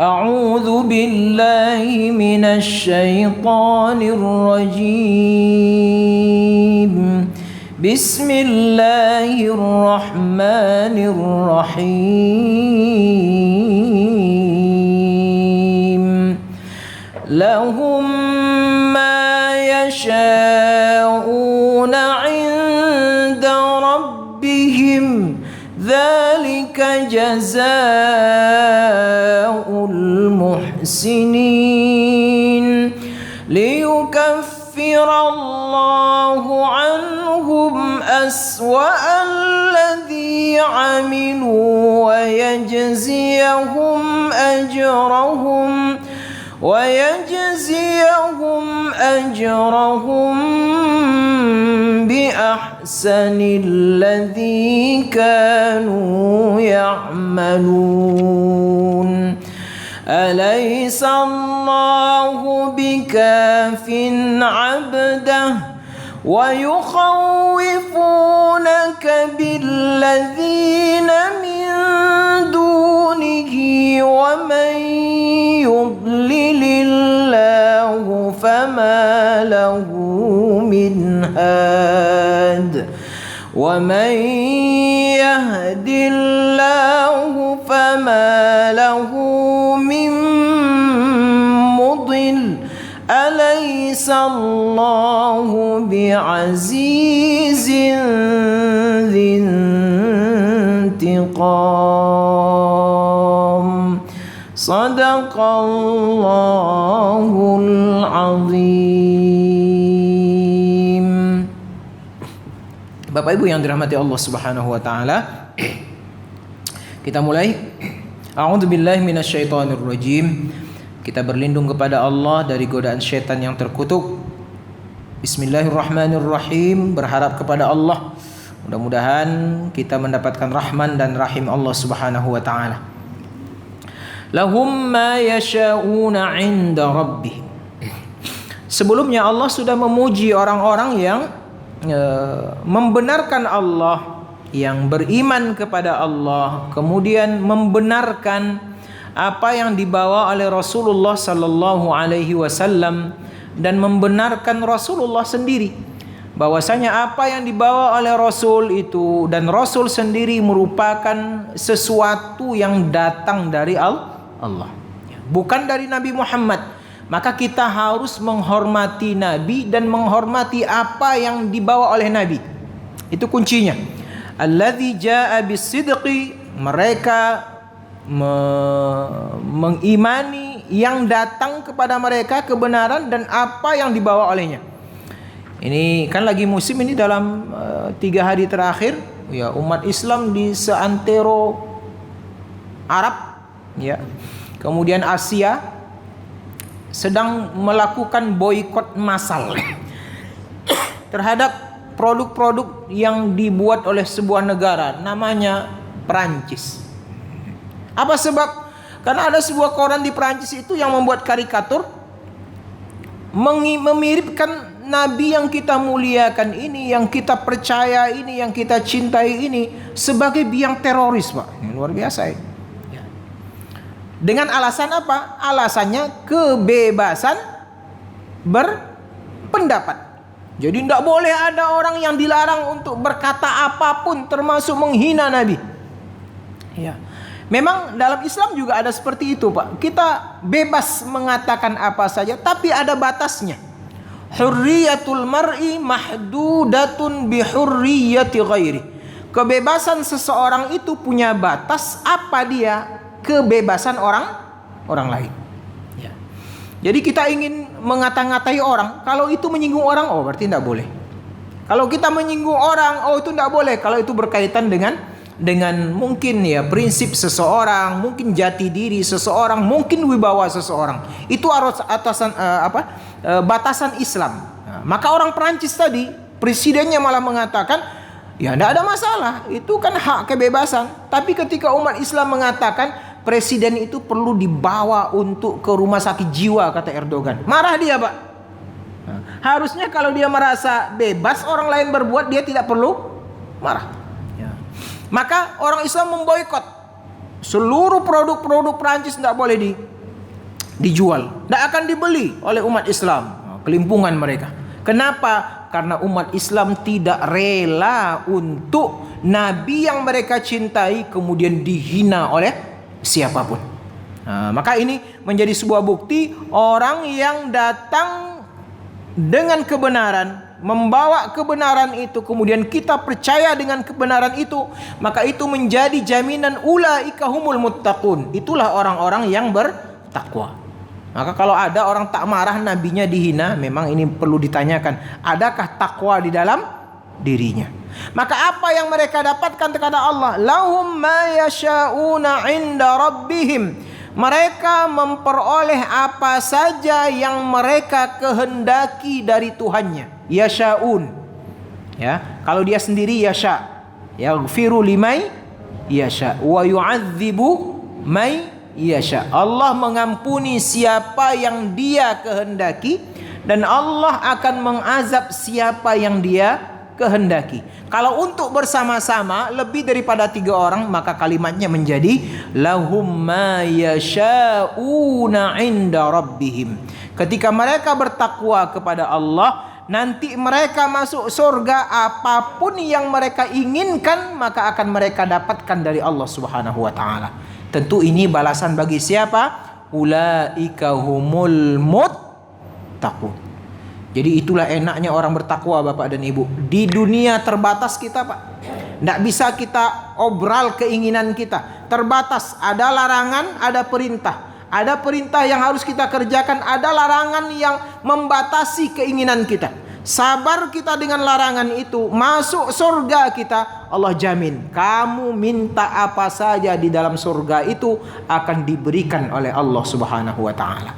أعوذ بالله من الشيطان الرجيم بسم الله الرحمن الرحيم لهم ما يشاءون عند ربهم ذلك جزاء المحسنين ليكفر الله عنهم أسوأ الذي عملوا ويجزيهم أجرهم بأحسن الذي كانوا يعملون أليس الله بكاف عبده ويخوفونك بالذين من دونه ومن يضلل الله فما له من هاد ومن يهد الله فما له من مضل أليس الله بعزيز ذي انتقام صدق الله العظيم. Bapak Ibu yang dirahmati Allah Subhanahu wa taala, kita mulai. A'udzubillahi minasyaitonirrajim. Kita berlindung kepada Allah dari godaan syaitan yang terkutuk. Bismillahirrahmanirrahim. Berharap kepada Allah, mudah-mudahan kita mendapatkan rahman dan rahim Allah Subhanahu wa taala. Lahum ma yasha'una 'inda rabbihim. Sebelumnya Allah sudah memuji orang-orang yang membenarkan Allah, yang beriman kepada Allah, kemudian membenarkan apa yang dibawa oleh Rasulullah sallallahu alaihi wasallam dan membenarkan Rasulullah sendiri, bahwasanya apa yang dibawa oleh Rasul itu dan Rasul sendiri merupakan sesuatu yang datang dari Allah, bukan dari Nabi Muhammad. Maka kita harus menghormati Nabi dan menghormati apa yang dibawa oleh Nabi. Itu kuncinya. Alladzi jaa'a bis-sidqi, mereka mengimani yang datang kepada mereka kebenaran dan apa yang dibawa olehnya. Ini kan lagi musim ini dalam 3 hari terakhir ya, umat Islam di seantero Arab ya, kemudian Asia sedang melakukan boikot massal terhadap produk-produk yang dibuat oleh sebuah negara namanya Perancis. Apa sebab? Karena ada sebuah koran di Perancis itu yang membuat karikatur memiripkan Nabi yang kita muliakan ini, yang kita percaya ini, yang kita cintai ini sebagai biang teroris, Pak. Ini luar biasa ya. Dengan alasan apa? Alasannya kebebasan berpendapat. Jadi tidak boleh ada orang yang dilarang untuk berkata apapun, termasuk menghina Nabi. Ya. Memang dalam Islam juga ada seperti itu, Pak. Kita bebas mengatakan apa saja, tapi ada batasnya. Hurriyatul mar'i mahdudatun bihurriyati ghairi. Kebebasan seseorang itu punya batas. Apa dia? Kebebasan orang lain. Ya. Jadi kita ingin mengata-ngatai orang, kalau itu menyinggung orang, oh berarti tidak boleh. Kalau kita menyinggung orang, oh itu tidak boleh. Kalau itu berkaitan dengan mungkin ya prinsip seseorang, mungkin jati diri seseorang, mungkin wibawa seseorang. Itu harus batasan Islam. Nah, maka orang Perancis tadi, presidennya malah mengatakan, ya tidak ada masalah, itu kan hak kebebasan. Tapi ketika umat Islam mengatakan presiden itu perlu dibawa untuk ke rumah sakit jiwa, kata Erdogan, marah dia, Pak. Nah, harusnya kalau dia merasa bebas orang lain berbuat, dia tidak perlu marah. Ya. Maka orang Islam memboikot seluruh produk-produk Perancis, tidak boleh dijual, tidak akan dibeli oleh umat Islam. Kelimpungan mereka. Kenapa? Karena umat Islam tidak rela untuk Nabi yang mereka cintai kemudian dihina oleh siapapun. Maka ini menjadi sebuah bukti orang yang datang dengan kebenaran, membawa kebenaran itu, kemudian kita percaya dengan kebenaran itu, maka itu menjadi jaminan ulaika humul muttaqun. Itulah orang-orang yang bertakwa. Maka kalau ada orang tak marah nabinya dihina, memang ini perlu ditanyakan, adakah takwa di dalam dirinya? Maka apa yang mereka dapatkan kata Allah, lahum ma yasha'una 'inda rabbihim. Mereka memperoleh apa saja yang mereka kehendaki dari Tuhannya. Yasha'un. Ya, kalau dia sendiri yasha. Yaghfiru limay yasha wa yu'adzibu may yasha. Allah mengampuni siapa yang dia kehendaki dan Allah akan mengazab siapa yang dia kehendaki. Kalau untuk bersama-sama lebih daripada 3 orang, maka kalimatnya menjadi lahum ma yasha'una 'inda rabbihim. Ketika mereka bertakwa kepada Allah, nanti mereka masuk surga, apapun yang mereka inginkan maka akan mereka dapatkan dari Allah Subhanahu wa taala. Tentu ini balasan bagi siapa? Ulaika humul muttaqun. Jadi itulah enaknya orang bertakwa Bapak dan Ibu. Di dunia terbatas kita Pak. Tidak bisa kita obral keinginan kita. Terbatas, ada larangan, ada perintah. Ada perintah yang harus kita kerjakan, ada larangan yang membatasi keinginan kita. Sabar kita dengan larangan itu, masuk surga kita, Allah jamin kamu minta apa saja di dalam surga itu akan diberikan oleh Allah Subhanahu wa taala.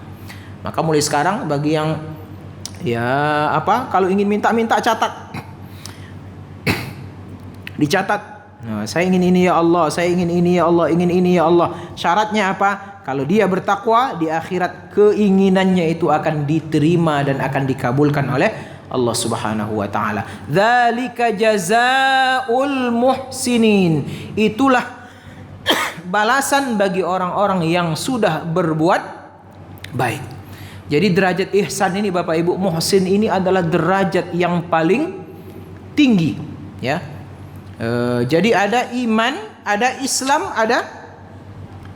Maka mulai sekarang bagi yang kalau ingin minta catat. Dicatat. Nah, saya ingin ini ya Allah, saya ingin ini ya Allah, ingin ini ya Allah. Syaratnya apa? Kalau dia bertakwa, di akhirat keinginannya itu akan diterima dan akan dikabulkan oleh Allah Subhanahu wa taala. Dzalika jazaa'ul muhsinin. Itulah balasan bagi orang-orang yang sudah berbuat baik. Jadi derajat ihsan ini Bapak Ibu, muhsin ini adalah derajat yang paling tinggi, ya. Jadi ada iman, ada Islam, ada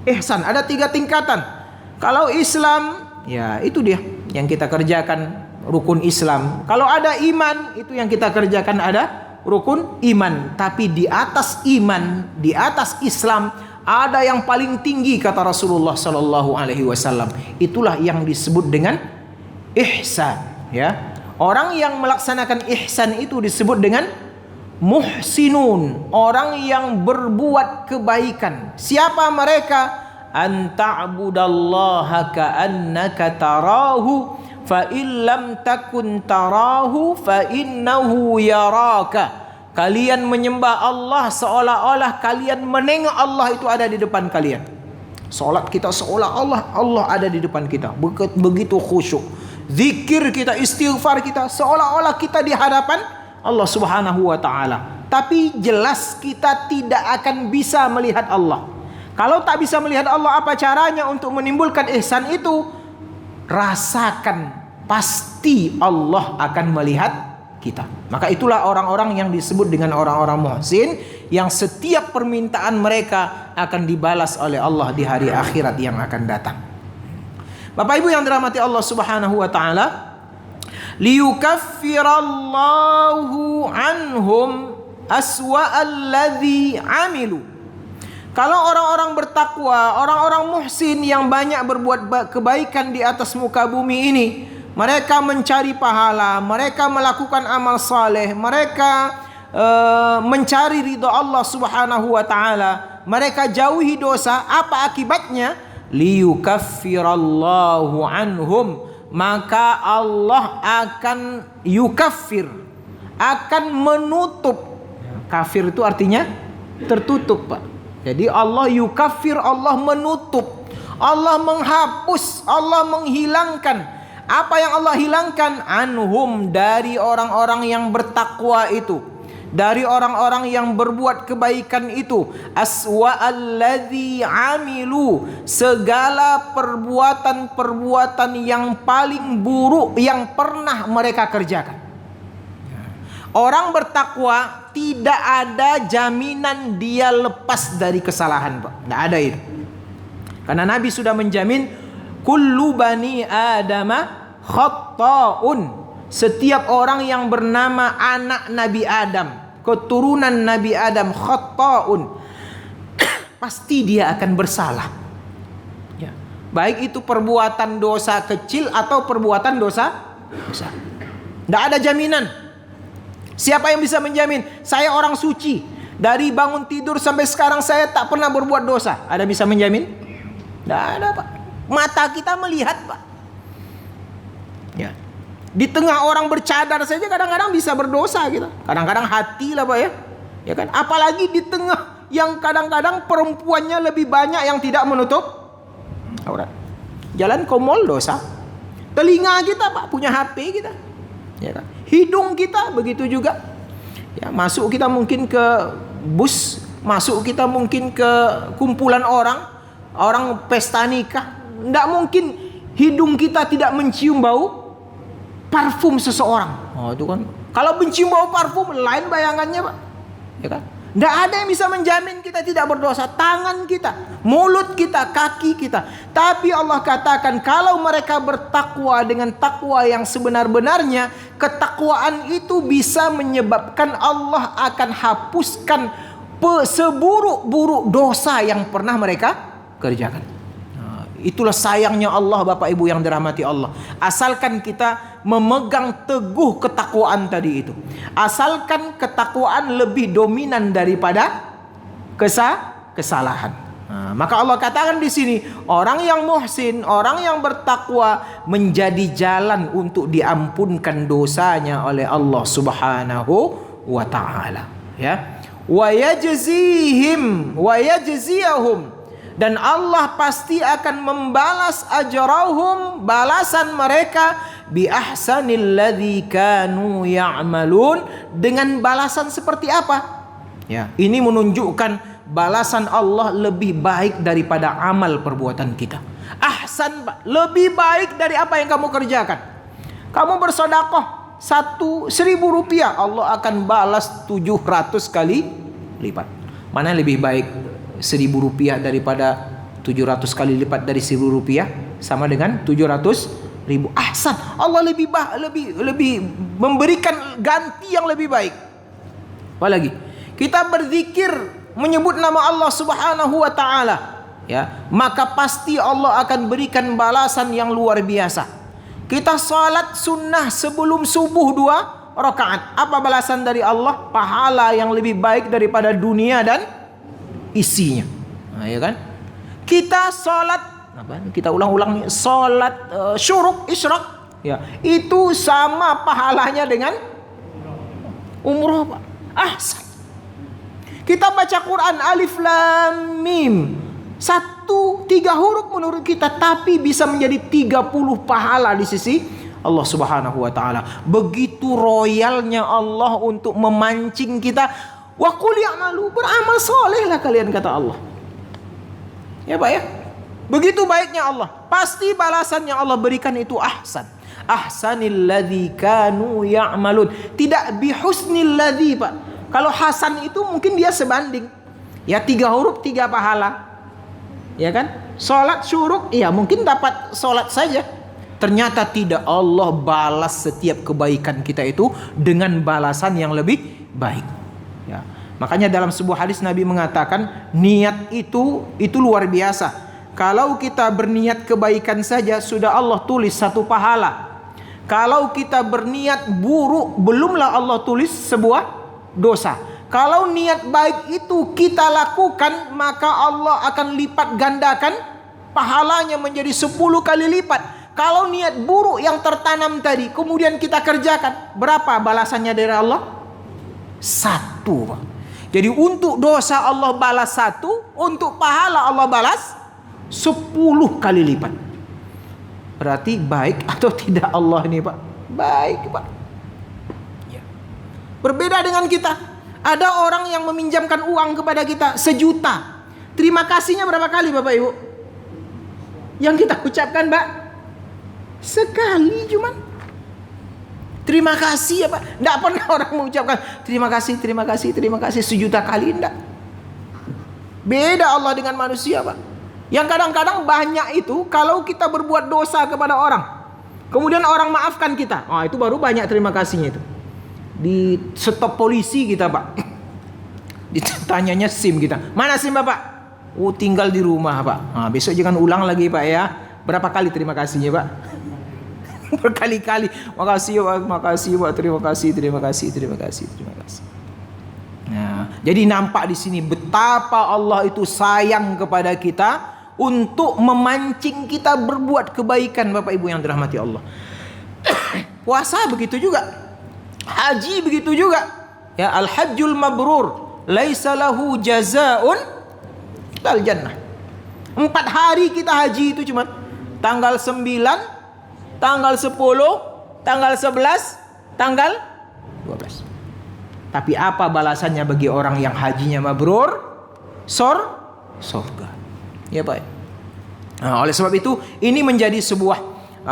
ihsan, ada 3 tingkatan. Kalau Islam, ya itu dia yang kita kerjakan, rukun Islam. Kalau ada iman, itu yang kita kerjakan ada rukun iman. Tapi di atas iman, di atas Islam ada yang paling tinggi kata Rasulullah sallallahu alaihi wasallam. Itulah yang disebut dengan ihsan, ya. Orang yang melaksanakan ihsan itu disebut dengan muhsinun, orang yang berbuat kebaikan. Siapa mereka? An ta'budallaha ka'annaka tarahu fa illam takun tarahu fa innahu yaraka. Kalian menyembah Allah seolah-olah kalian menengok Allah itu ada di depan kalian. Salat kita seolah-olah Allah ada di depan kita. Begitu khusyuk. Zikir kita, istighfar kita seolah-olah kita di hadapan Allah Subhanahu wa taala. Tapi jelas kita tidak akan bisa melihat Allah. Kalau tak bisa melihat Allah, apa caranya untuk menimbulkan ihsan itu? Rasakan, pasti Allah akan melihat kita. Maka itulah orang-orang yang disebut dengan orang-orang muhsin, yang setiap permintaan mereka akan dibalas oleh Allah di hari akhirat yang akan datang. Bapak Ibu yang dirahmati Allah Subhanahu wa taala, liyukaffirallahu anhum aswa'alladzi amilu. Kalau orang-orang bertakwa, orang-orang muhsin yang banyak berbuat kebaikan di atas muka bumi ini, mereka mencari pahala, mereka melakukan amal saleh, mereka mencari ridha Allah Subhanahu wa taala, mereka jauhi dosa, apa akibatnya? Liyukaffirallahu anhum, maka Allah akan yukaffir, akan menutup. Kafir itu artinya tertutup, Pak. Jadi Allah yukaffir, Allah menutup, Allah menghapus, Allah menghilangkan. Apa yang Allah hilangkan? Anhum, dari orang-orang yang bertakwa itu. dari orang-orang yang berbuat kebaikan itu, aswa alladzi amilu, segala perbuatan-perbuatan yang paling buruk yang pernah mereka kerjakan. Orang bertakwa tidak ada jaminan dia lepas dari kesalahan, Pak. Tidak ada itu. Karena Nabi sudah menjamin kullu bani adama khatta'un. Setiap orang yang bernama anak Nabi Adam, keturunan Nabi Adam, khatta'un, pasti dia akan bersalah. Ya. Baik itu perbuatan dosa kecil atau perbuatan dosa besar. Tidak ada jaminan. Siapa yang bisa menjamin? Saya orang suci, dari bangun tidur sampai sekarang saya tak pernah berbuat dosa. Ada bisa menjamin? Tidak ada, Pak. Mata kita melihat, Pak. Ya. Di tengah orang bercadar saja kadang-kadang bisa berdosa kita. Kadang-kadang hati lah, Pak, ya. Ya kan? Apalagi di tengah yang kadang-kadang perempuannya lebih banyak yang tidak menutup aurat. Jalan ke mall dosa. Telinga kita, Pak, punya HP kita. Ya kan? Hidung kita begitu juga. Ya, masuk kita mungkin ke bus, masuk kita mungkin ke kumpulan orang pesta nikah. Tidak mungkin hidung kita tidak mencium bau parfum seseorang. Oh, itu kan. Kalau mencium bau parfum lain bayangannya, Pak. Ya kan? Tidak ada yang bisa menjamin kita tidak berdosa. Tangan kita, mulut kita, kaki kita. Tapi Allah katakan kalau mereka bertakwa dengan takwa yang sebenar-benarnya, ketakwaan itu bisa menyebabkan Allah akan hapuskan seburuk-buruk dosa yang pernah mereka kerjakan. Itulah sayangnya Allah, Bapak Ibu yang dirahmati Allah. Asalkan kita memegang teguh ketakwaan tadi itu. Asalkan ketakwaan lebih dominan daripada kesalahan. Maka Allah katakan di sini, orang yang muhsin, orang yang bertakwa menjadi jalan untuk diampunkan dosanya oleh Allah Subhanahu wa taala, ya. Wa yajzihim wa yajziyahum, dan Allah pasti akan membalas ajrahum, balasan mereka, bi ahsanil ladzi kanu ya'malun, dengan balasan seperti apa? Ya, ini menunjukkan balasan Allah lebih baik daripada amal perbuatan kita. Ahsan, lebih baik dari apa yang kamu kerjakan. Kamu bersedekah 1.000 rupiah, Allah akan balas 700 kali lipat. Mana lebih baik? 1.000 rupiah daripada 700 kali lipat dari 1.000 rupiah sama dengan 700.000. Ahsan, Allah lebih memberikan ganti yang lebih baik. Apalagi kita berzikir menyebut nama Allah Subhanahu wa taala, ya, maka pasti Allah akan berikan balasan yang luar biasa. Kita salat sunnah sebelum subuh 2 rakaat, apa balasan dari Allah? Pahala yang lebih baik daripada dunia dan isinya. Ya kan? Kita salat, kita ulang-ulang nih, salat syuruk, isyraq, ya, itu sama pahalanya dengan umroh, Pak. Ahsan. Kita baca Quran alif lam mim, 3 huruf menurut kita, tapi bisa menjadi 30 pahala di sisi Allah Subhanahu wa taala. Begitu royalnya Allah untuk memancing kita. Wa qul ya'malu, beramal solehlah kalian, kata Allah. Ya, Pak, ya. Begitu baiknya Allah. Pasti balasan yang Allah berikan itu ahsan. Ahsanil ladzi kanu ya'malun. Tidak bihusnil ladzi, Pak. Kalau hasan itu mungkin dia sebanding. Ya, 3 huruf 3 pahala. Ya kan? Salat syuruk, ya mungkin dapat salat saja. Ternyata tidak, Allah balas setiap kebaikan kita itu dengan balasan yang lebih baik. Ya. Makanya dalam sebuah hadis Nabi mengatakan niat itu luar biasa. Kalau kita berniat kebaikan saja sudah Allah tulis 1 pahala. Kalau kita berniat buruk belumlah Allah tulis sebuah dosa. Kalau niat baik itu kita lakukan, maka Allah akan lipat gandakan pahalanya menjadi 10 kali lipat. Kalau niat buruk yang tertanam tadi kemudian kita kerjakan, berapa balasannya dari Allah? 1, Pak. Jadi untuk dosa Allah balas 1, untuk pahala Allah balas 10 kali lipat. Berarti baik atau tidak Allah ini, Pak? Baik, Pak. Ya. Berbeda dengan kita. Ada orang yang meminjamkan uang kepada kita 1 juta. Terima kasihnya berapa kali Bapak Ibu? Yang kita ucapkan, Mbak? Sekali cuman. Terima kasih ya Pak. Tidak pernah orang mengucapkan terima kasih, terima kasih, terima kasih 1 juta kali. Tidak. Beda Allah dengan manusia Pak. Yang kadang-kadang banyak itu kalau kita berbuat dosa kepada orang, kemudian orang maafkan kita, itu baru banyak terima kasihnya itu. Di stop polisi kita Pak, ditanyanya SIM kita, mana SIM Bapak? Tinggal di rumah Pak. Besok jangan ulang lagi Pak ya. Berapa kali terima kasihnya Pak? Berkali-kali. Makasih Pak, makasih Pak, terima kasih, terima kasih, terima kasih, terima kasih. Nah, jadi nampak di sini betapa Allah itu sayang kepada kita untuk memancing kita berbuat kebaikan Bapak Ibu yang dirahmati Allah. Puasa begitu juga. Haji begitu juga. Ya, al-hajjul mabrur laisa lahu jazaa'un illal jannah. 4 hari kita haji itu cuma tanggal 9, tanggal 10, tanggal 11, tanggal 12. Tapi apa balasannya bagi orang yang hajinya mabrur? Surga. Ya Pak. Nah, oleh sebab itu ini menjadi sebuah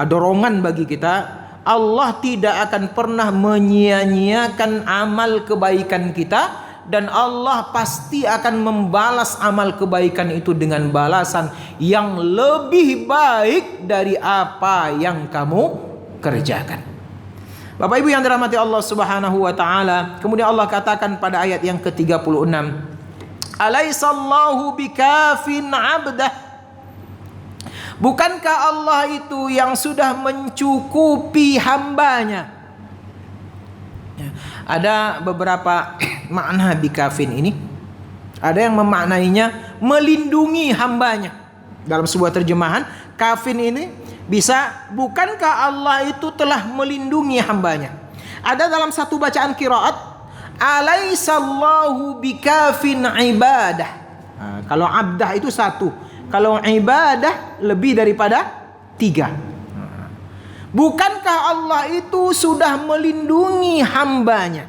dorongan bagi kita. Allah tidak akan pernah menyia-nyiakan amal kebaikan kita, dan Allah pasti akan membalas amal kebaikan itu dengan balasan yang lebih baik dari apa yang kamu kerjakan. Bapak Ibu yang dirahmati Allah Subhanahu wa taala, kemudian Allah katakan pada ayat yang ke-36, "Alaisallahu bikafin 'abdah?" Bukankah Allah itu yang sudah mencukupi hambanya? Ada beberapa makna bikafin ini. Ada yang memaknainya melindungi hambanya. Dalam sebuah terjemahan, kafin ini bisa bukankah Allah itu telah melindungi hambanya. Ada dalam satu bacaan qiraat, alaisallahu bikafin ibadah. Kalau abdah itu 1, kalau ibadah lebih daripada 3. Bukankah Allah itu sudah melindungi hambanya?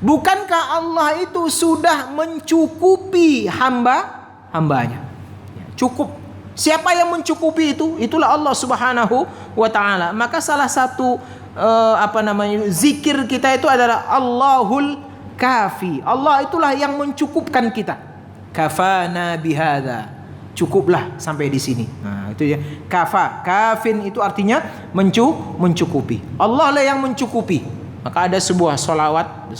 Bukankah Allah itu sudah mencukupi hambanya? Cukup. Siapa yang mencukupi itu? Itulah Allah Subhanahu wa taala. Maka salah satu zikir kita itu adalah Allahul Kafi. Allah itulah yang mencukupkan kita. Kafana bihadza. Cukuplah sampai di sini. Nah, itu ya. Kafin itu artinya mencukupi. Allah lah yang mencukupi. Maka ada sebuah salawat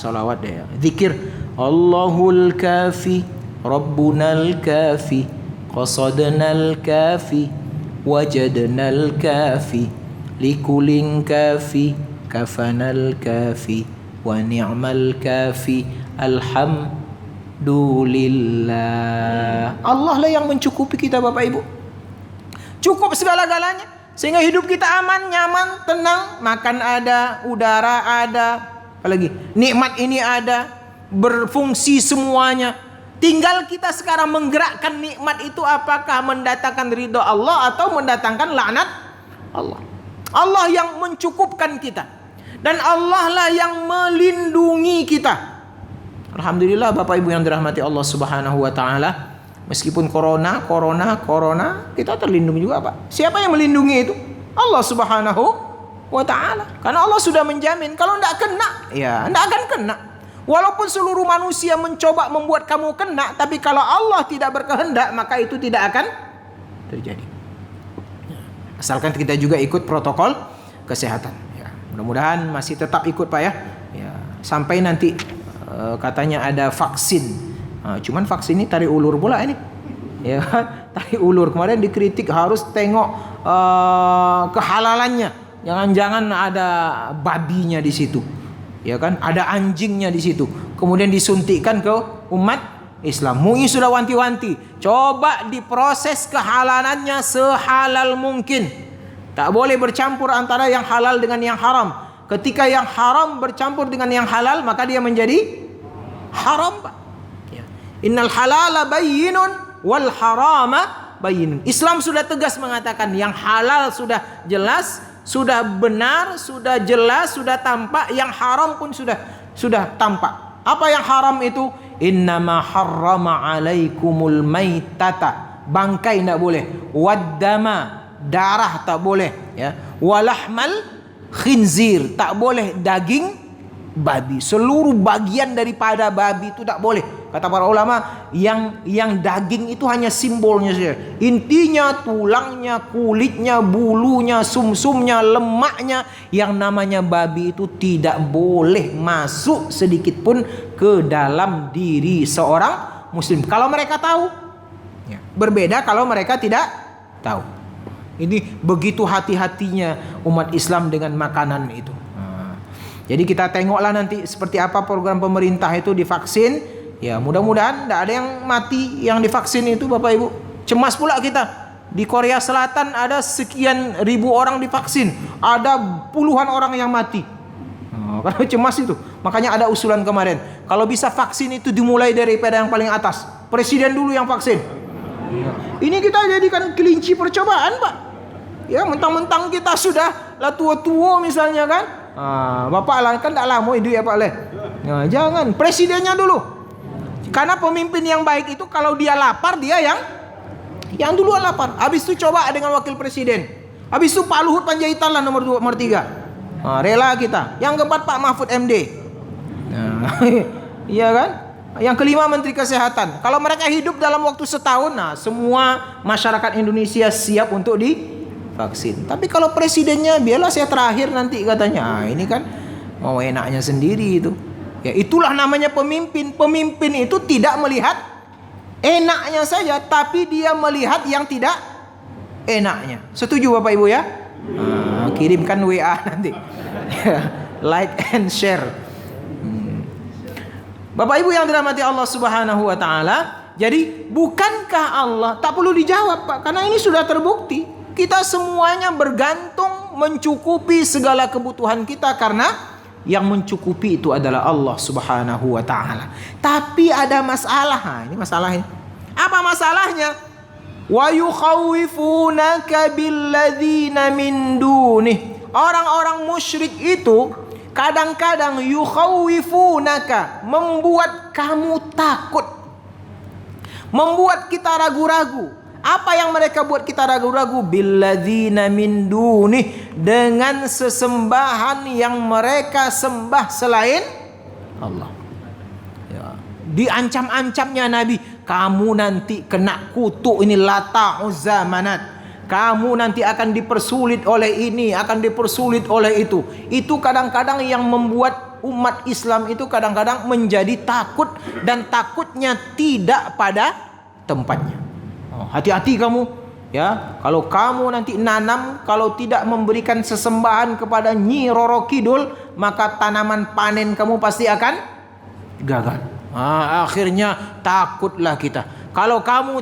ya. Zikir Allahul Kafi, Rabbunal Kafi, Qasadnal Kafi, Wajadnal Kafi, Likulin Kafi, Kafanal Kafi, Wa ni'mal Kafi, Alhamdulillah. Allah lah yang mencukupi kita Bapak Ibu. Cukup segala-galanya. Sehingga hidup kita aman, nyaman, tenang. Makan ada, udara ada, apalagi nikmat ini ada, berfungsi semuanya. Tinggal kita sekarang menggerakkan nikmat itu apakah mendatangkan ridho Allah atau mendatangkan laknat Allah. Allah yang mencukupkan kita, dan Allah lah yang melindungi kita. Alhamdulillah Bapak Ibu yang dirahmati Allah Subhanahu wa taala. Meskipun corona, kita terlindungi juga Pak. Siapa yang melindungi itu? Allah Subhanahu wa taala. Karena Allah sudah menjamin kalau tidak kena, ya tidak akan kena. Walaupun seluruh manusia mencoba membuat kamu kena, tapi kalau Allah tidak berkehendak, maka itu tidak akan terjadi. Asalkan kita juga ikut protokol kesehatan. Ya, mudah-mudahan masih tetap ikut Pak ya. Ya, sampai nanti katanya ada vaksin. Cuman vaksin ini tarik ulur pula ini, ya tarik ulur. Kemarin dikritik harus tengok kehalalannya. Jangan-jangan ada babinya di situ, ya kan? Ada anjingnya di situ. Kemudian disuntikkan ke umat Islam. MUI sudah wanti-wanti. Coba diproses kehalalannya sehalal mungkin. Tak boleh bercampur antara yang halal dengan yang haram. Ketika yang haram bercampur dengan yang halal, maka dia menjadi haram Pak. Innal halala bayyinun wal harama bayyinun. Islam sudah tegas mengatakan yang halal sudah jelas, sudah benar, sudah jelas, sudah tampak. Yang haram pun sudah tampak. Apa yang haram itu? Innama harrama alaikumul maitata, bangkai tidak boleh, waddama, darah tak boleh, ya, walahmal khinzir, tak boleh daging babi. Seluruh bagian daripada babi itu tak boleh. Kata para ulama, yang daging itu hanya simbolnya saja. Intinya tulangnya, kulitnya, bulunya, sumsumnya, lemaknya, yang namanya babi itu tidak boleh masuk sedikit pun ke dalam diri seorang muslim. Kalau mereka tahu, ya. Berbeda kalau mereka tidak tahu. Ini begitu hati-hatinya umat Islam dengan makanan itu. Jadi kita tengoklah nanti seperti apa program pemerintah itu divaksin. Ya, mudah-mudahan tidak ada yang mati yang divaksin itu, Bapak Ibu. Cemas pula kita. Di Korea Selatan ada sekian ribu orang divaksin, ada puluhan orang yang mati. Karena cemas itu. Makanya ada usulan kemarin, kalau bisa vaksin itu dimulai daripada yang paling atas. Presiden dulu yang vaksin. Ini kita jadikan kelinci percobaan, Pak. Ya, mentang-mentang kita sudah lah tua-tua misalnya kan. Bapak lah kan tak lama hidup ya Pak Le. Nah, jangan, presidennya dulu. Karena pemimpin yang baik itu kalau dia lapar, dia yang duluan lapar. Habis itu coba dengan wakil presiden. Habis itu Pak Luhut Panjaitan lah nomor 2, nomor 3. Rela kita. Yang keempat Pak Mahfud MD. Iya kan? Yang kelima Menteri Kesehatan. Kalau mereka hidup dalam waktu setahun, nah semua masyarakat Indonesia siap untuk divaksin. Tapi kalau presidennya biarlah saya terakhir nanti katanya. Ini kan mau enaknya sendiri itu. Ya, itulah namanya pemimpin. Pemimpin itu tidak melihat enaknya saja, tapi dia melihat yang tidak enaknya. Setuju Bapak Ibu ya? Kirimkan WA nanti. Like and share. Bapak Ibu yang dirahmati Allah Subhanahu wa taala, jadi bukankah Allah, tak perlu dijawab Pak, karena ini sudah terbukti. Kita semuanya bergantung mencukupi segala kebutuhan kita karena yang mencukupi itu adalah Allah Subhanahu wa taala. Tapi ada masalah. Ini masalahnya. Apa masalahnya? Wa yukhawifunaka billadzina min dunih. Orang-orang musyrik itu kadang-kadang yukhawifunaka, membuat kamu takut. Membuat kita ragu-ragu. Apa yang mereka buat kita ragu-ragu? Billadzina min dunih, dengan sesembahan yang mereka sembah selain Allah. Ya. Diancam-ancamnya Nabi, kamu nanti kena kutuk ini Lata, Uzza, Manat. Kamu nanti akan dipersulit oleh ini, akan dipersulit oleh itu. Itu kadang-kadang yang membuat umat Islam itu kadang-kadang menjadi takut, dan takutnya tidak pada tempatnya. Hati-hati kamu ya, kalau kamu nanti nanam, kalau tidak memberikan sesembahan kepada Nyi Roro Kidul, maka tanaman panen kamu pasti akan gagal. Akhirnya takutlah kita. Kalau kamu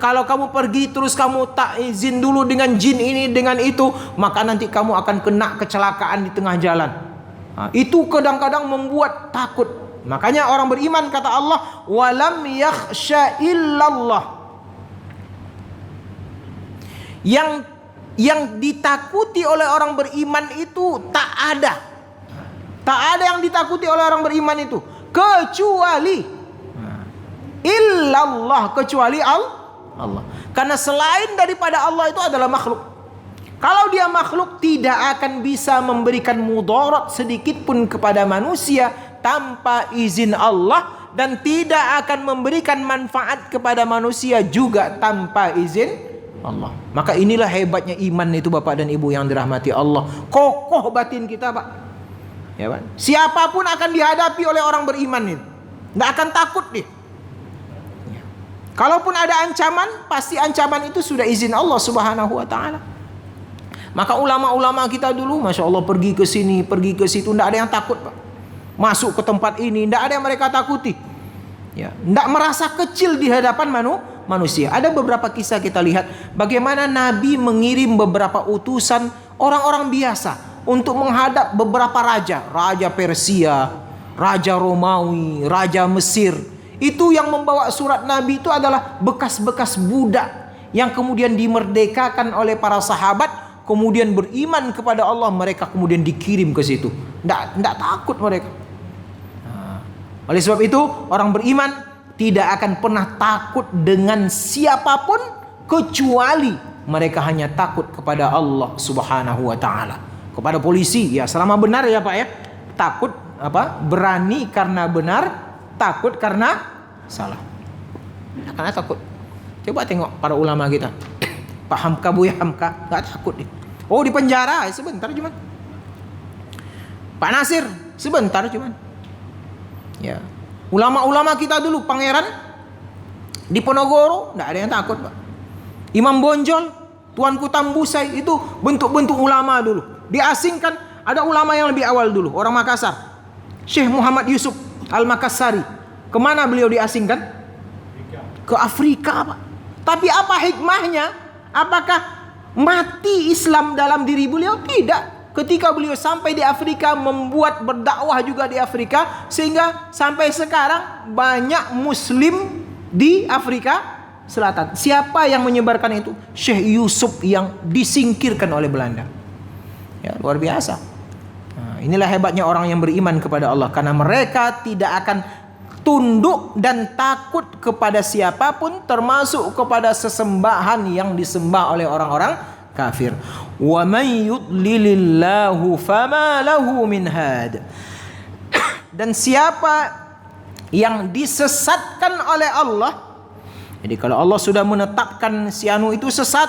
kalau kamu pergi terus kamu tak izin dulu dengan jin ini dengan itu, maka nanti kamu akan kena kecelakaan di tengah jalan. Itu kadang-kadang membuat takut. Makanya orang beriman kata Allah, walam yakhsha illallah. Yang ditakuti oleh orang beriman itu tak ada yang ditakuti oleh orang beriman itu kecuali illallah, kecuali Allah. Karena selain daripada Allah itu adalah makhluk. Kalau dia makhluk, tidak akan bisa memberikan mudarat sedikit pun kepada manusia tanpa izin Allah, dan tidak akan memberikan manfaat kepada manusia juga tanpa izin Allah. Maka inilah hebatnya iman itu Bapak dan Ibu yang dirahmati Allah. Kokoh batin kita Pak. Ya Pak. Siapapun akan dihadapi oleh orang beriman ini. Tidak akan takut dia. Ya. Kalaupun ada ancaman, pasti ancaman itu sudah izin Allah Subhanahu wa taala. Maka ulama-ulama kita dulu, Masya Allah, pergi ke sini, pergi ke situ, tidak ada yang takut Pak. Masuk ke tempat ini, tidak ada yang mereka takuti. Ya, tidak merasa kecil di hadapan manusia. Ada beberapa kisah kita lihat bagaimana Nabi mengirim beberapa utusan orang-orang biasa untuk menghadap beberapa raja Persia, raja Romawi, raja Mesir. Itu yang membawa surat Nabi itu adalah bekas-bekas budak yang kemudian dimerdekakan oleh para sahabat, kemudian beriman kepada Allah, mereka kemudian dikirim ke situ. Tidak takut mereka. Oleh sebab itu, orang beriman tidak akan pernah takut dengan siapapun kecuali mereka hanya takut kepada Allah Subhanahu wa taala. Kepada polisi ya selama benar ya Pak ya. Takut berani karena benar, takut karena salah. Karena takut. Coba tengok para ulama kita. Pak Hamka, Buya Hamka, enggak takut dia. Oh, di penjara sebentar cuman. Pak Nasir sebentar cuman. Ya. Ulama-ulama kita dulu, Pangeran di Ponorogo enggak ada yang takut, Pak. Imam Bonjol, Tuanku Tambusai, itu bentuk-bentuk ulama dulu. Diasingkan, ada ulama yang lebih awal dulu, orang Makassar. Syekh Muhammad Yusuf Al-Makassari. Kemana beliau diasingkan? Ke Afrika, Pak. Tapi apa hikmahnya? Apakah mati Islam dalam diri beliau? Tidak. Ketika beliau sampai di Afrika, membuat berdakwah juga di Afrika, sehingga sampai sekarang banyak Muslim di Afrika Selatan. Siapa yang menyebarkan itu? Syekh Yusuf yang disingkirkan oleh Belanda. Ya, luar biasa. Nah, inilah hebatnya orang yang beriman kepada Allah, karena mereka tidak akan tunduk dan takut kepada siapapun, termasuk kepada sesembahan yang disembah oleh orang-orang kafir. Wa may yudlilillahu fama lahu min had. Dan siapa yang disesatkan oleh Allah, jadi kalau Allah sudah menetapkan si anu itu sesat,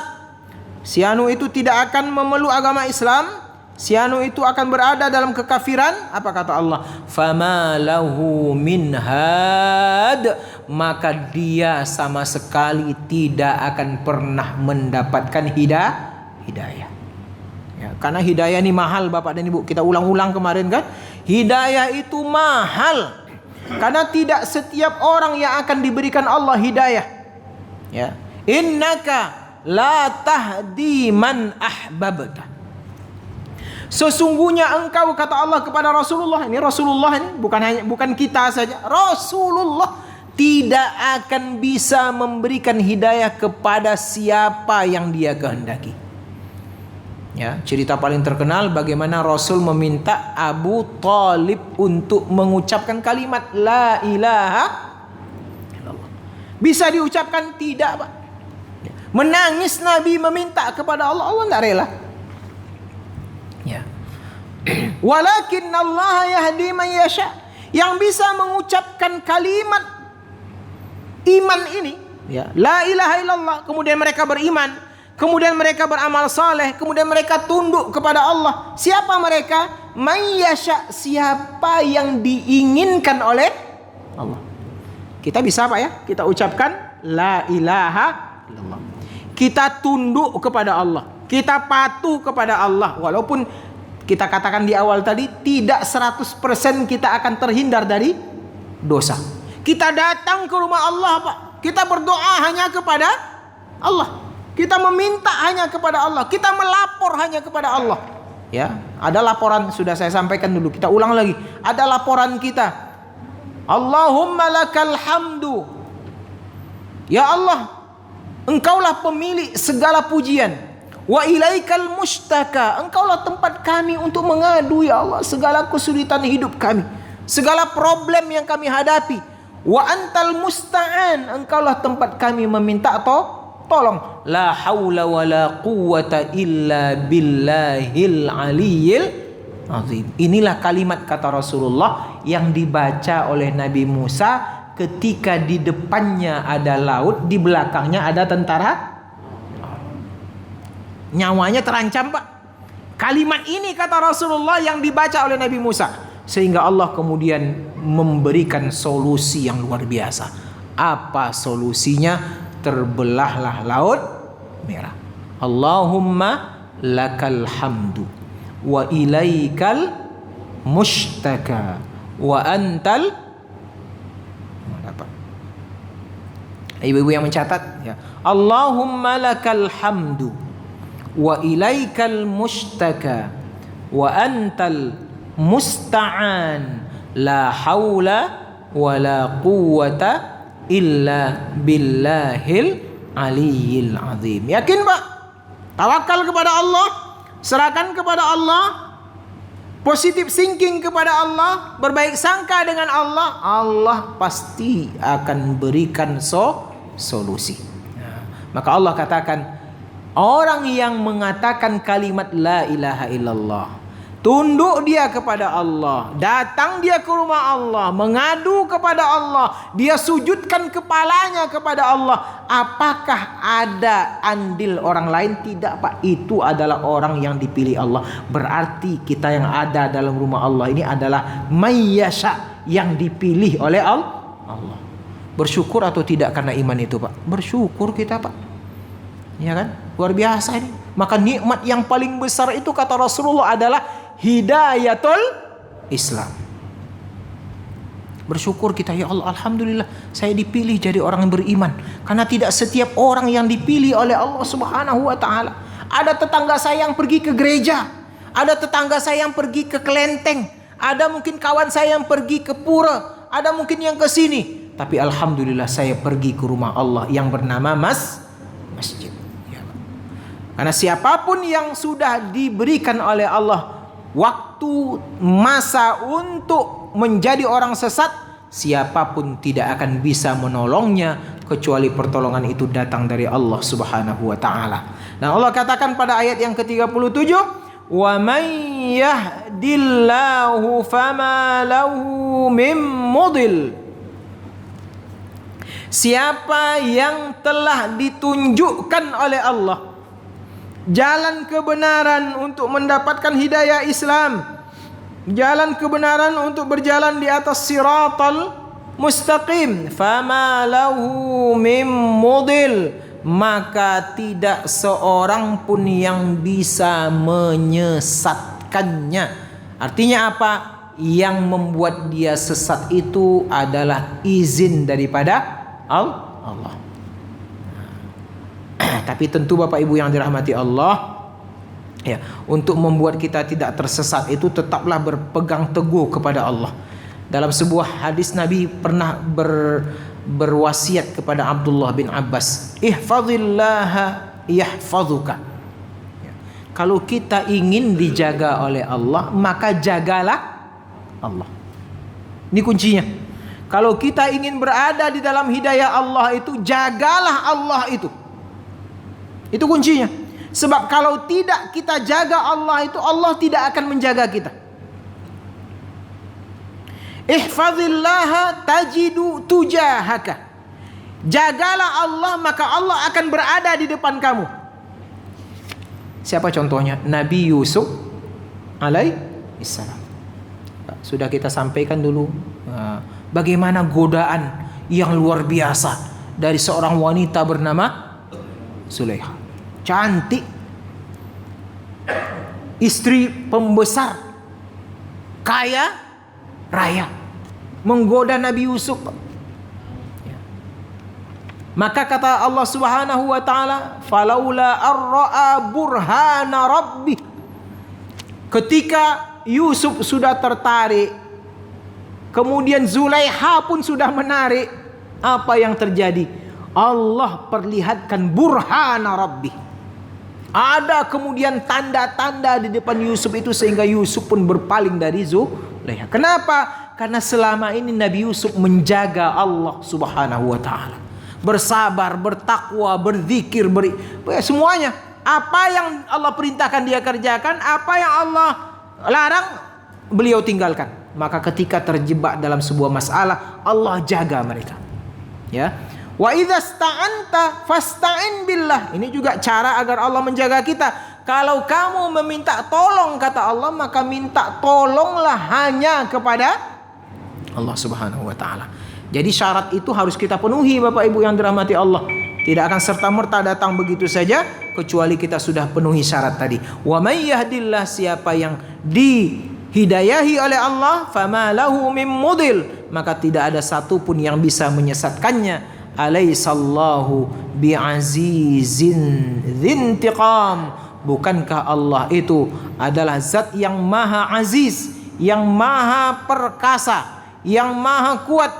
si anu itu tidak akan memeluk agama Islam, si anu itu akan berada dalam kekafiran, apa kata Allah? Fama lahu min had, maka dia sama sekali tidak akan pernah mendapatkan hidayah. Ya, karena hidayah ini mahal Bapak dan Ibu. Kita ulang-ulang kemarin kan, hidayah itu mahal. Karena tidak setiap orang yang akan diberikan Allah hidayah. Ya, innaka la tahdi man ahbabta. Sesungguhnya engkau, kata Allah kepada Rasulullah, ini Rasulullah ini bukan kita saja, Rasulullah tidak akan bisa memberikan hidayah kepada siapa yang dia kehendaki. Ya, cerita paling terkenal bagaimana Rasul meminta Abu Thalib untuk mengucapkan kalimat la ilaha illallah. Bisa diucapkan? Tidak, Pak. Menangis Nabi meminta kepada Allah, Allah tidak rela. Ya. Walakin Allah yahdi man yasha. Yang bisa mengucapkan kalimat iman ini, ya, la ilaha illallah, kemudian mereka beriman, kemudian mereka beramal saleh, kemudian mereka tunduk kepada Allah. Siapa mereka? Man yasha, siapa yang diinginkan oleh Allah. Kita bisa Pak ya, kita ucapkan la ilaha illallah. Kita tunduk kepada Allah, kita patuh kepada Allah. Walaupun kita katakan di awal tadi, tidak 100% kita akan terhindar dari dosa. Kita datang ke rumah Allah, Pak. Kita berdoa hanya kepada Allah. Kita meminta hanya kepada Allah. Kita melapor hanya kepada Allah. Ya, ada laporan, sudah saya sampaikan dulu. Kita ulang lagi. Ada laporan kita. Allahumma lakal hamdu. Ya Allah, Engkaulah pemilik segala pujian. Wa ilaikal mustaka. Engkaulah tempat kami untuk mengadu, ya Allah, segala kesulitan hidup kami, segala problem yang kami hadapi. Wa antal musta'an. Engkaulah tempat kami meminta tolong. La haula wa la quwwata illa billahil aliyyil azim. Inilah kalimat kata Rasulullah yang dibaca oleh Nabi Musa ketika di depannya ada laut, di belakangnya ada tentara. Nyawanya terancam, Pak. Kalimat ini kata Rasulullah yang dibaca oleh Nabi Musa, sehingga Allah kemudian memberikan solusi yang luar biasa. Apa solusinya? Terbelahlah laut merah. Allahumma lakal hamdu wa ilaikal mustaka wa antal. Ibu-ibu yang mencatat ya. Allahumma lakal hamdu wa ilaikal mustaka wa antal musta'an la haula wa la quwwata illa billahil aliyyil azim. Yakin Pak? Tawakal kepada Allah, serahkan kepada Allah, positive thinking kepada Allah, berbaik sangka dengan Allah, Allah pasti akan berikan solusi. Maka Allah katakan, orang yang mengatakan kalimat la ilaha illallah, tunduk dia kepada Allah, datang dia ke rumah Allah, mengadu kepada Allah, dia sujudkan kepalanya kepada Allah. Apakah ada andil orang lain? Tidak, Pak. Itu adalah orang yang dipilih Allah. Berarti kita yang ada dalam rumah Allah ini adalah mayyasha, yang dipilih oleh Allah. Bersyukur atau tidak karena iman itu, Pak? Bersyukur kita, Pak. Ya kan? Luar biasa ini. Maka nikmat yang paling besar itu kata Rasulullah adalah hidayatul Islam. Bersyukur kita, ya Allah, alhamdulillah saya dipilih jadi orang yang beriman. Karena tidak setiap orang yang dipilih oleh Allah Subhanahu wa taala. Ada tetangga saya yang pergi ke gereja, ada tetangga saya yang pergi ke kelenteng, ada mungkin kawan saya yang pergi ke pura, ada mungkin yang ke sini. Tapi alhamdulillah saya pergi ke rumah Allah yang bernama masjid. Ya. Karena siapapun yang sudah diberikan oleh Allah waktu, masa untuk menjadi orang sesat, siapapun tidak akan bisa menolongnya kecuali pertolongan itu datang dari Allah Subhanahu wa taala. Nah, Allah katakan pada ayat yang ke-37, "Wa may yahdillahu fama lahu mim mudil." Siapa yang telah ditunjukkan oleh Allah jalan kebenaran untuk mendapatkan hidayah Islam, jalan kebenaran untuk berjalan di atas siratal mustaqim, fama lahu mim mudil, maka tidak seorang pun yang bisa menyesatkannya. Artinya apa? Yang membuat dia sesat itu adalah izin daripada Allah. Tapi tentu Bapak Ibu yang dirahmati Allah, ya, untuk membuat kita tidak tersesat itu tetaplah berpegang teguh kepada Allah. Dalam sebuah hadis Nabi pernah berwasiat kepada Abdullah bin Abbas, ihfazillaha yahfazuka. Ya. Kalau kita ingin dijaga oleh Allah, maka jagalah Allah. Ini kuncinya. Kalau kita ingin berada di dalam hidayah Allah itu, jagalah Allah itu. Itu kuncinya. Sebab kalau tidak kita jaga Allah itu, Allah tidak akan menjaga kita. Ihfazillaha tajidu tujahaka. Jagalah Allah, maka Allah akan berada di depan kamu. Siapa contohnya? Nabi Yusuf alaihissalam. Sudah kita sampaikan dulu bagaimana godaan yang luar biasa dari seorang wanita bernama Zulaikha. Cantik, istri pembesar, kaya raya, menggoda Nabi Yusuf. Maka kata Allah Subhanahu wa taala, falaula arra'a burhana rabbi. Ketika Yusuf sudah tertarik, kemudian Zulaikha pun sudah menarik, apa yang terjadi? Allah perlihatkan burhana rabbi. Ada kemudian tanda-tanda di depan Yusuf itu sehingga Yusuf pun berpaling dari Zulaikha. Kenapa? Karena selama ini Nabi Yusuf menjaga Allah Subhanahu wa taala. Bersabar, bertakwa, berzikir, semuanya. Apa yang Allah perintahkan dia kerjakan, apa yang Allah larang beliau tinggalkan. Maka ketika terjebak dalam sebuah masalah, Allah jaga mereka. Ya. Wa idza sta'anta fasta'in billah. Ini juga cara agar Allah menjaga kita. Kalau kamu meminta tolong kata Allah, maka minta tolonglah hanya kepada Allah Subhanahu wa taala. Jadi syarat itu harus kita penuhi Bapak Ibu yang dirahmati Allah. Tidak akan serta-merta datang begitu saja kecuali kita sudah penuhi syarat tadi. Wa may yahdillah, siapa yang dihidayahi oleh Allah, fama lahu mim mudil, maka tidak ada satupun yang bisa menyesatkannya. Alaihissallahu bi'azizin dzintiqam. Bukankah Allah itu adalah zat yang maha aziz, yang maha perkasa, yang maha kuat,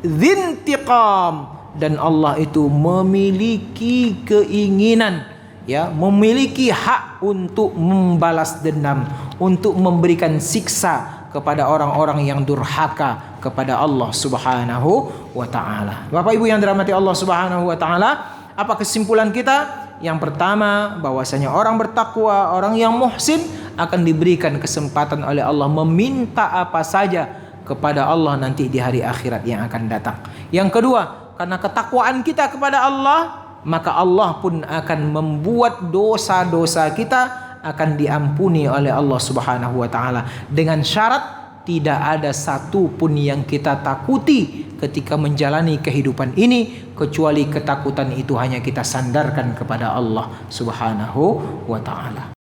dzintiqam. Dan Allah itu memiliki keinginan ya memiliki hak untuk membalas dendam, untuk memberikan siksa kepada orang-orang yang durhaka kepada Allah Subhanahu wa taala. Bapak Ibu yang dirahmati Allah Subhanahu wa taala, apa kesimpulan kita? Yang pertama, bahwasanya orang bertakwa, orang yang muhsin akan diberikan kesempatan oleh Allah meminta apa saja kepada Allah nanti di hari akhirat yang akan datang. Yang kedua, karena ketakwaan kita kepada Allah, maka Allah pun akan membuat dosa-dosa kita akan diampuni oleh Allah Subhanahu wa taala, dengan syarat tidak ada satu pun yang kita takuti ketika menjalani kehidupan ini, kecuali ketakutan itu hanya kita sandarkan kepada Allah Subhanahu wa taala.